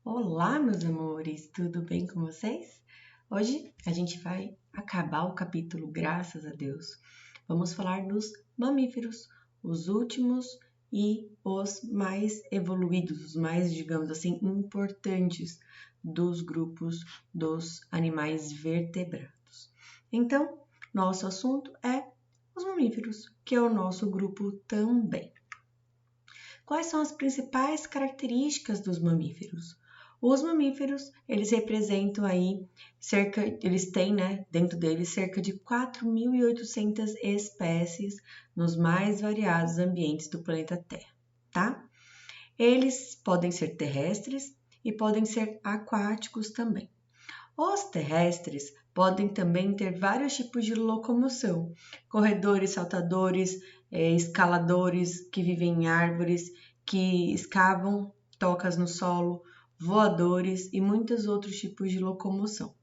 Olá, meus amores, tudo bem com vocês? Hoje a gente vai acabar o capítulo, graças a Deus. Vamos falar dos mamíferos, os últimos e os mais evoluídos, os mais, digamos assim, importantes dos grupos dos animais vertebrados. Então, nosso assunto é os mamíferos, que é o nosso grupo também. Quais são as principais características dos mamíferos? Os mamíferos, eles representam aí eles têm, dentro deles cerca de 4.800 espécies nos mais variados ambientes do planeta Terra, tá? Eles podem ser terrestres e podem ser aquáticos também. Os terrestres podem também ter vários tipos de locomoção, corredores, saltadores, escaladores que vivem em árvores, que escavam tocas no solo, voadores e muitos outros tipos de locomoção.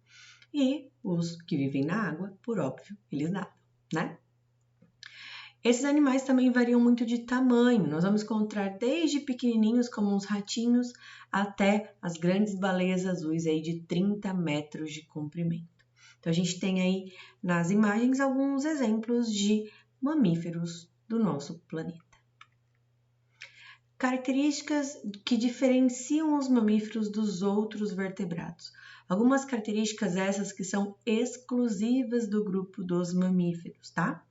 E os que vivem na água, por óbvio, eles nadam, né? Esses animais também variam muito de tamanho. Nós vamos encontrar desde pequenininhos, como uns ratinhos, até as grandes baleias azuis aí de 30 metros de comprimento. Então, a gente tem aí nas imagens alguns exemplos de mamíferos do nosso planeta. Características que diferenciam os mamíferos dos outros vertebrados. Algumas características essas que são exclusivas do grupo dos mamíferos, tá?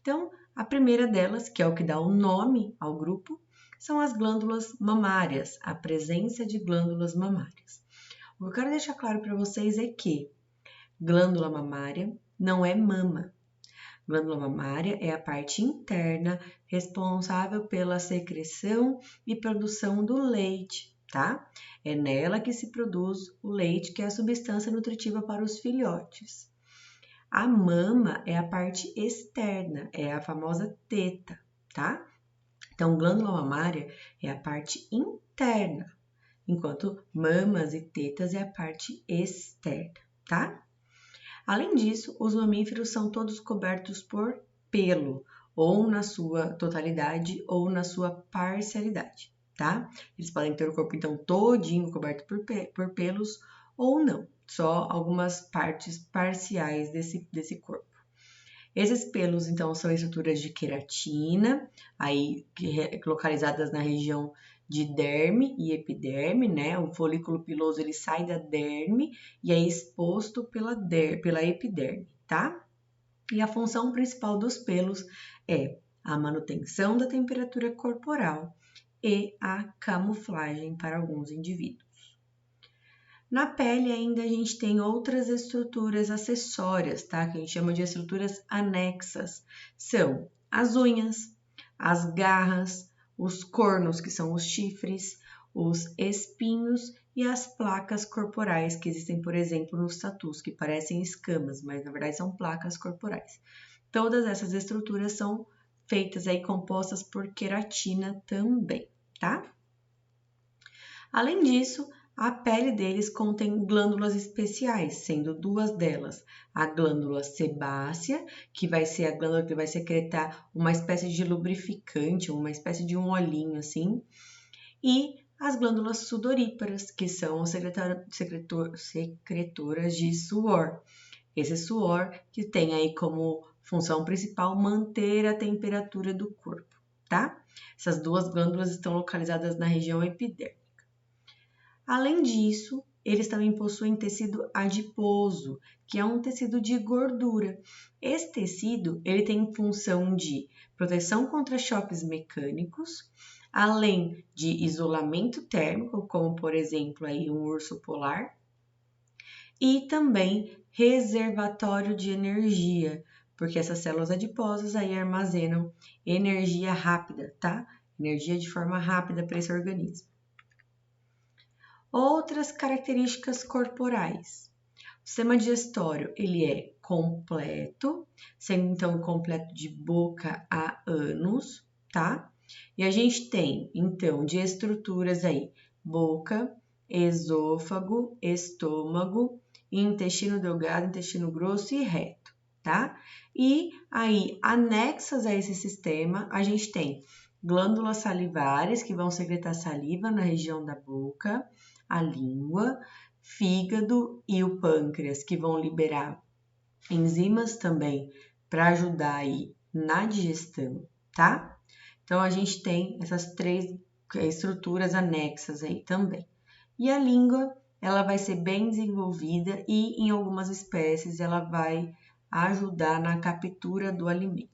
Então, a primeira delas, que é o que dá o nome ao grupo, são as glândulas mamárias, a presença de glândulas mamárias. O que eu quero deixar claro para vocês é que glândula mamária não é mama. Glândula mamária é a parte interna responsável pela secreção e produção do leite, tá? É nela que se produz o leite, que é a substância nutritiva para os filhotes. A mama é a parte externa, é a famosa teta, tá? Então, glândula mamária é a parte interna, enquanto mamas e tetas é a parte externa, tá? Além disso, os mamíferos são todos cobertos por pelo, ou na sua totalidade ou na sua parcialidade, tá? Eles podem ter o corpo então todinho coberto por pelos ou não, só algumas partes parciais desse corpo. Esses pelos, então, são estruturas de queratina, aí localizadas na região de derme e epiderme, né? O folículo piloso ele sai da derme e é exposto pela epiderme, tá? E a função principal dos pelos é a manutenção da temperatura corporal e a camuflagem para alguns indivíduos. Na pele ainda a gente tem outras estruturas acessórias, tá? Que a gente chama de estruturas anexas. São as unhas, as garras, os cornos, que são os chifres, os espinhos e as placas corporais que existem, por exemplo, nos tatus, que parecem escamas, mas na verdade são placas corporais. Todas essas estruturas são feitas aí, compostas por queratina também, tá? Além disso, a pele deles contém glândulas especiais, sendo duas delas a glândula sebácea, que vai ser a glândula que vai secretar uma espécie de lubrificante, uma espécie de um olhinho assim, e as glândulas sudoríparas, que são secretoras de suor. Esse suor que tem aí como função principal manter a temperatura do corpo, tá? Essas duas glândulas estão localizadas na região epidérmica. Além disso, eles também possuem tecido adiposo, que é um tecido de gordura. Esse tecido, ele tem função de proteção contra choques mecânicos, além de isolamento térmico, como por exemplo aí um urso polar, e também reservatório de energia, porque essas células adiposas aí armazenam energia rápida, tá? Energia de forma rápida para esse organismo. Outras características corporais. O sistema digestório, ele é completo, sendo então completo de boca a ânus, tá? E a gente tem, então, de estruturas aí, boca, esôfago, estômago, intestino delgado, intestino grosso e reto, tá? E aí, anexas a esse sistema, a gente tem glândulas salivares, que vão secretar saliva na região da boca, a língua, fígado e o pâncreas, que vão liberar enzimas também para ajudar aí na digestão, tá? Então, a gente tem essas 3 estruturas anexas aí também. E a língua, ela vai ser bem desenvolvida e, em algumas espécies, ela vai ajudar na captura do alimento.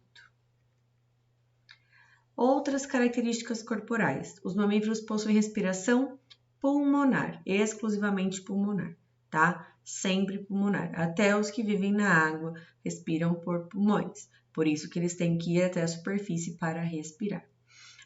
Outras características corporais. Os mamíferos possuem respiração pulmonar, exclusivamente pulmonar, tá? Sempre pulmonar. Até os que vivem na água respiram por pulmões. Por isso que eles têm que ir até a superfície para respirar.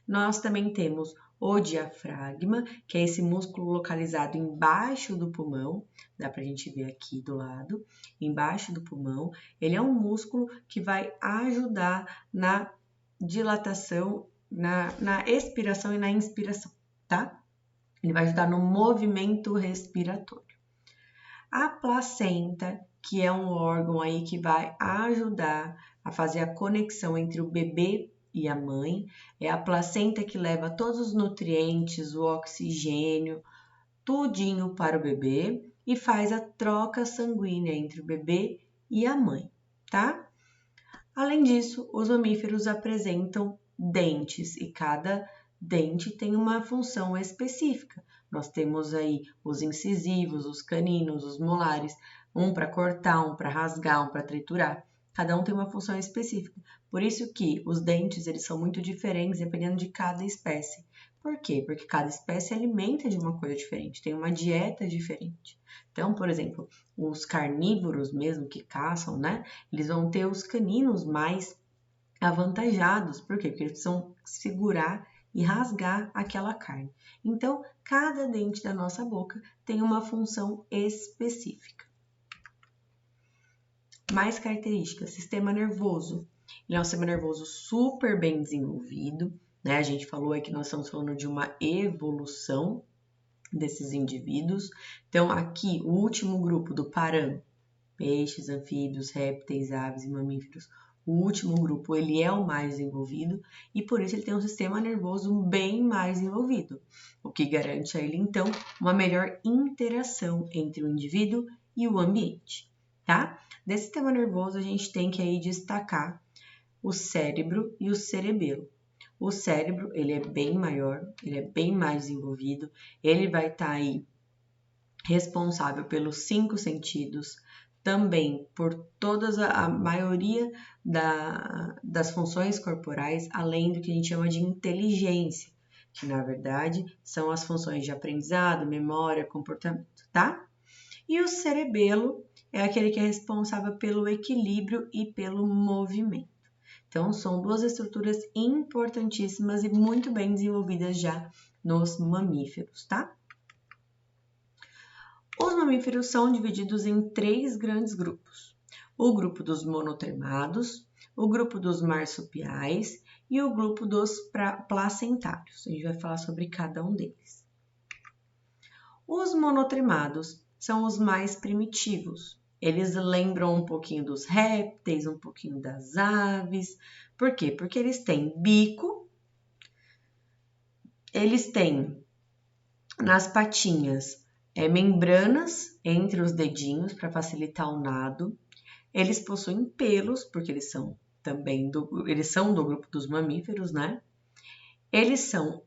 Nós também temos o diafragma, que é esse músculo localizado embaixo do pulmão, dá pra gente ver aqui do lado, embaixo do pulmão. Ele é um músculo que vai ajudar na dilatação, na expiração e na inspiração, tá? Ele vai ajudar no movimento respiratório. A placenta, que é um órgão aí que vai ajudar a fazer a conexão entre o bebê e a mãe, é a placenta que leva todos os nutrientes, o oxigênio, tudinho para o bebê e faz a troca sanguínea entre o bebê e a mãe, tá? Além disso, os mamíferos apresentam dentes e cada dente tem uma função específica. Nós temos aí os incisivos, os caninos, os molares, um para cortar, um para rasgar, um para triturar. Cada um tem uma função específica. Por isso que os dentes eles são muito diferentes dependendo de cada espécie. Por quê? Porque cada espécie alimenta de uma coisa diferente, tem uma dieta diferente. Então, por exemplo, os carnívoros mesmo que caçam, né? Eles vão ter os caninos mais avantajados. Por quê? Porque eles precisam segurar e rasgar aquela carne. Então, cada dente da nossa boca tem uma função específica. Mais características, sistema nervoso. Ele é um sistema nervoso super bem desenvolvido, né? A gente falou aí que nós estamos falando de uma evolução desses indivíduos. Então, aqui, o último grupo do param, peixes, anfíbios, répteis, aves e mamíferos, o último grupo, ele é o mais desenvolvido e por isso ele tem um sistema nervoso bem mais desenvolvido, o que garante a ele, então, uma melhor interação entre o indivíduo e o ambiente, tá? Desse sistema nervoso, a gente tem que aí destacar o cérebro e o cerebelo. O cérebro, ele é bem maior, ele é bem mais desenvolvido, ele vai estar aí responsável pelos 5 sentidos, também por toda a maioria das funções corporais, além do que a gente chama de inteligência, que na verdade são as funções de aprendizado, memória, comportamento, tá? E o cerebelo é aquele que é responsável pelo equilíbrio e pelo movimento. Então, são 2 estruturas importantíssimas e muito bem desenvolvidas já nos mamíferos, tá? Os mamíferos são divididos em 3 grandes grupos. O grupo dos monotremados, o grupo dos marsupiais e o grupo dos placentários. A gente vai falar sobre cada um deles. Os monotremados são os mais primitivos. Eles lembram um pouquinho dos répteis, um pouquinho das aves. Por quê? Porque eles têm bico, eles têm nas patinhas membranas entre os dedinhos para facilitar o nado. Eles possuem pelos, porque eles são do grupo dos mamíferos, né? Eles são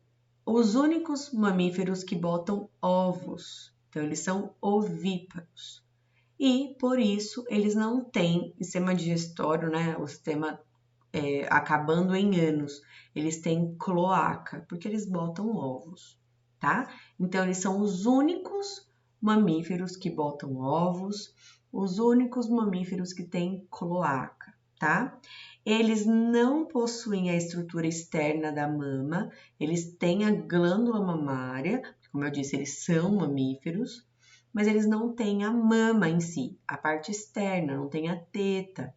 os únicos mamíferos que botam ovos. Então, eles são ovíparos. E, por isso, eles não têm sistema digestório, né? O sistema acabando em ânus. Eles têm cloaca, porque eles botam ovos, tá? Então, eles são os únicos mamíferos que botam ovos, os únicos mamíferos que têm cloaca, tá? Eles não possuem a estrutura externa da mama, eles têm a glândula mamária, como eu disse, eles são mamíferos, mas eles não têm a mama em si, a parte externa, não tem a teta.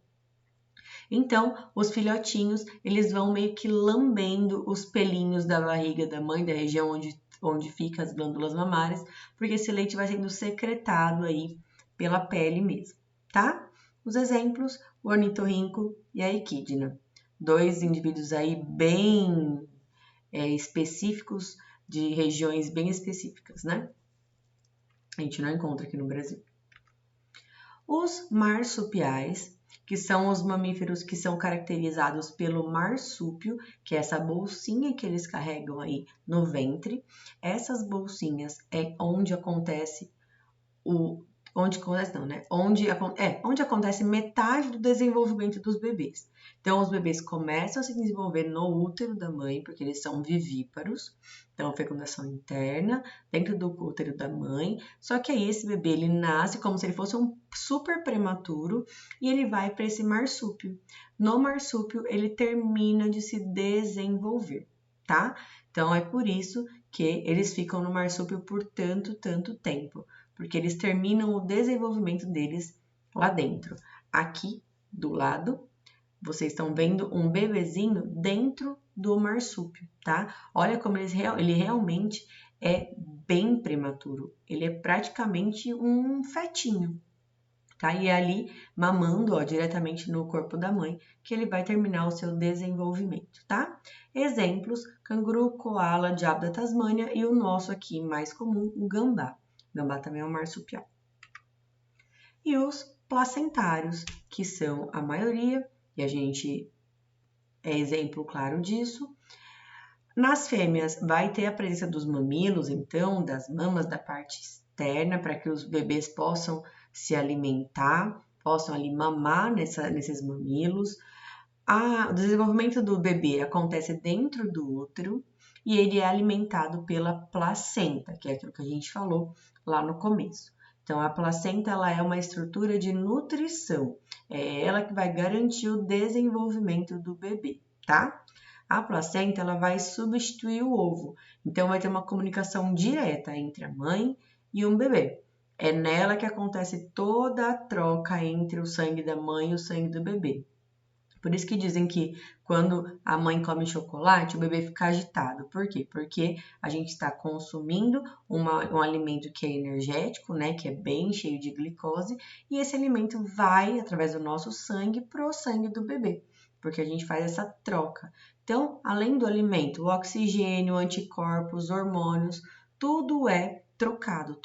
Então, os filhotinhos, eles vão meio que lambendo os pelinhos da barriga da mãe, da região onde ficam as glândulas mamárias, porque esse leite vai sendo secretado aí pela pele mesmo, tá? Os exemplos, o ornitorrinco e a equidna. 2 indivíduos aí bem específicos, de regiões bem específicas, né? A gente não encontra aqui no Brasil. Os marsupiais, que são os mamíferos que são caracterizados pelo marsúpio, que é essa bolsinha que eles carregam aí no ventre. Essas bolsinhas é onde acontece onde acontece metade do desenvolvimento dos bebês. Então, os bebês começam a se desenvolver no útero da mãe, porque eles são vivíparos. Então, fecundação interna, dentro do útero da mãe. Só que aí, esse bebê, ele nasce como se ele fosse um super prematuro e ele vai para esse marsúpio. No marsúpio, ele termina de se desenvolver, tá? Então, é por isso que eles ficam no marsúpio por tanto tempo, porque eles terminam o desenvolvimento deles lá dentro. Aqui do lado, vocês estão vendo um bebezinho dentro do marsúpio, tá? Olha como ele realmente é bem prematuro. Ele é praticamente um fetinho, tá? E é ali mamando, ó, diretamente no corpo da mãe, que ele vai terminar o seu desenvolvimento, tá? Exemplos: canguru, coala, diabo da Tasmânia e o nosso aqui mais comum, o gambá. O gambá também é um marsupial. E os placentários, que são a maioria, e a gente é exemplo claro disso. Nas fêmeas, vai ter a presença dos mamilos, então, das mamas da parte externa, para que os bebês possam se alimentar, possam ali mamar nesses mamilos. O desenvolvimento do bebê acontece dentro do útero e ele é alimentado pela placenta, que é aquilo que a gente falou lá no começo. Então, a placenta ela é uma estrutura de nutrição, é ela que vai garantir o desenvolvimento do bebê, tá? A placenta ela vai substituir o ovo, então vai ter uma comunicação direta entre a mãe e um bebê. É nela que acontece toda a troca entre o sangue da mãe e o sangue do bebê. Por isso que dizem que quando a mãe come chocolate, o bebê fica agitado. Por quê? Porque a gente está consumindo um alimento que é energético, né? Que é bem cheio de glicose, e esse alimento vai, através do nosso sangue, pro sangue do bebê, porque a gente faz essa troca. Então, além do alimento, o oxigênio, anticorpos, hormônios, tudo é trocado,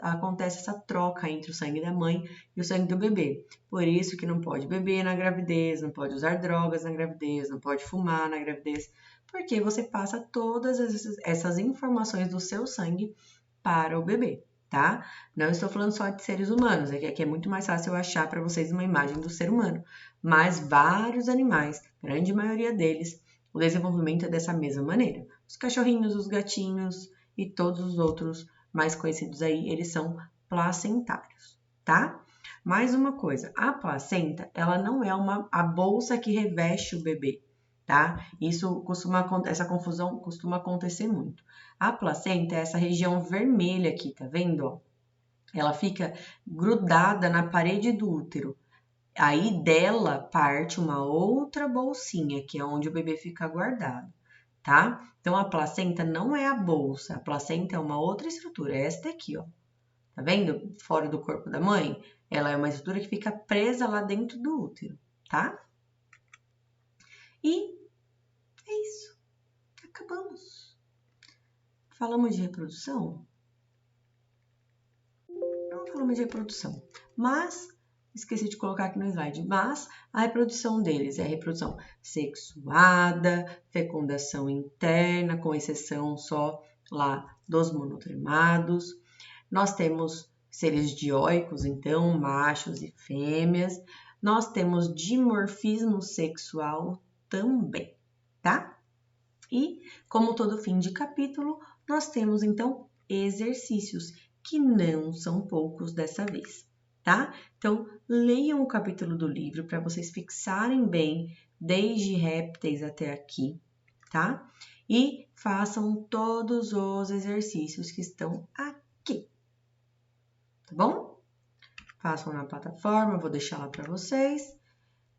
acontece essa troca entre o sangue da mãe e o sangue do bebê. Por isso que não pode beber na gravidez, não pode usar drogas na gravidez, não pode fumar na gravidez, porque você passa todas essas informações do seu sangue para o bebê, tá? Não estou falando só de seres humanos, aqui é muito mais fácil eu achar para vocês uma imagem do ser humano, mas vários animais, grande maioria deles, o desenvolvimento é dessa mesma maneira. Os cachorrinhos, os gatinhos e todos os outros mais conhecidos aí, eles são placentários, tá? Mais uma coisa, a placenta, ela não é a bolsa que reveste o bebê, tá? Essa confusão costuma acontecer muito. A placenta é essa região vermelha aqui, tá vendo, ó? Ela fica grudada na parede do útero. Aí dela parte uma outra bolsinha, que é onde o bebê fica guardado, tá? Então, a placenta não é a bolsa, a placenta é uma outra estrutura, é esta aqui, ó. Tá vendo? Fora do corpo da mãe, ela é uma estrutura que fica presa lá dentro do útero, tá? E é isso. Acabamos. Falamos de reprodução? Não falamos de reprodução, mas esqueci de colocar aqui no slide, mas a reprodução deles é a reprodução sexuada, fecundação interna, com exceção só lá dos monotremados. Nós temos seres dioicos, então, machos e fêmeas. Nós temos dimorfismo sexual também, tá? E, como todo fim de capítulo, nós temos, então, exercícios, que não são poucos dessa vez, tá? Então, leiam o capítulo do livro para vocês fixarem bem, desde répteis até aqui, tá? E façam todos os exercícios que estão aqui, tá bom? Façam na plataforma, vou deixar lá para vocês.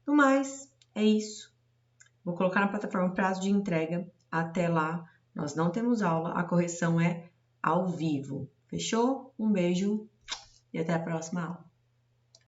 No mais, é isso. Vou colocar na plataforma prazo de entrega. Até lá, nós não temos aula, a correção é ao vivo. Fechou? Um beijo e até a próxima aula.